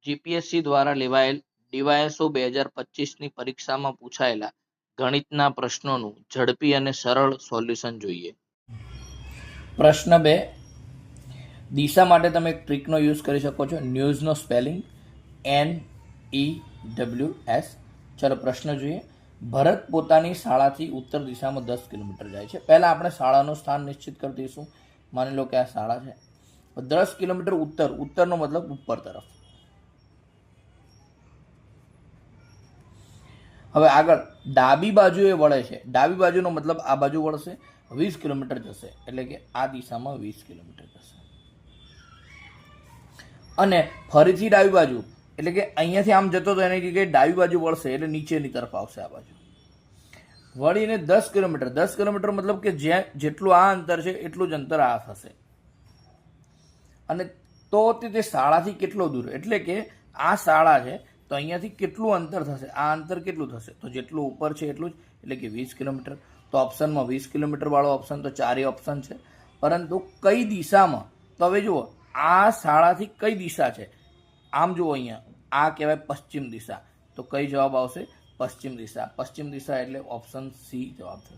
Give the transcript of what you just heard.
GPSC દ્વારા લેવાયેલ DYSO 2025ની પરીક્ષામાં પૂછાયેલા ગણિતના પ્રશ્નોનું ઝડપી અને સરળ સોલ્યુશન જોઈએ. પ્રશ્ન 2. દિશા માટે તમે એક ટ્રીકનો યુઝ કરી શકો છો. ન્યૂઝનો સ્પેલિંગ NEWS. ચલો પ્રશ્ન જોઈએ. ભરત પોતાની શાળાથી ઉત્તર દિશામાં 10 કિલોમીટર જાય છે. પહેલા આપણે શાળાનું સ્થાન નિશ્ચિત કરી દઈશું. માની લો કે આ શાળા છે. 10 કિલોમીટર ઉત્તરનો મતલબ ઉપર તરફ. હવે આગળ ડાબી બાજુએ વળે છે. ડાબી બાજુનો મતલબ આ બાજુ વળશે, 20 કિલોમીટર જશે, એટલે કે આ દિશામાં 20 કિલોમીટર જશે. અને ફરીથી ડાબી બાજુ, એટલે કે અહીંયાથી આમ જતો તો એની જગ્યાએ ડાબી બાજુ વળશે, એટલે નીચેની તરફ આવશે આ બાજુ. વળીને 10 કિલોમીટર મતલબ કે જેટલું આ અંતર છે એટલું જ અંતર આ થશે. અને તો તે શાળાથી કેટલો દૂર, એટલે કે આ શાળા છે તો અહીંયાથી કેટલું અંતર થશે, આ અંતર કેટલું થશે, તો જેટલું ઉપર છે એટલું જ, એટલે કે 20 કિલોમીટર. તો ઓપ્શનમાં 20 કિલોમીટર વાળો ઓપ્શન, તો 4 ઓપ્શન છે. પરંતુ કઈ દિશામાં, તો હવે જુઓ આ શાળાથી કઈ દિશા છે, આમ જુઓ અહીંયા આ કહેવાય પશ્ચિમ દિશા, તો કઈ જવાબ આવશે? પશ્ચિમ દિશા. પશ્ચિમ દિશા એટલે ઓપ્શન સી જવાબ થશે.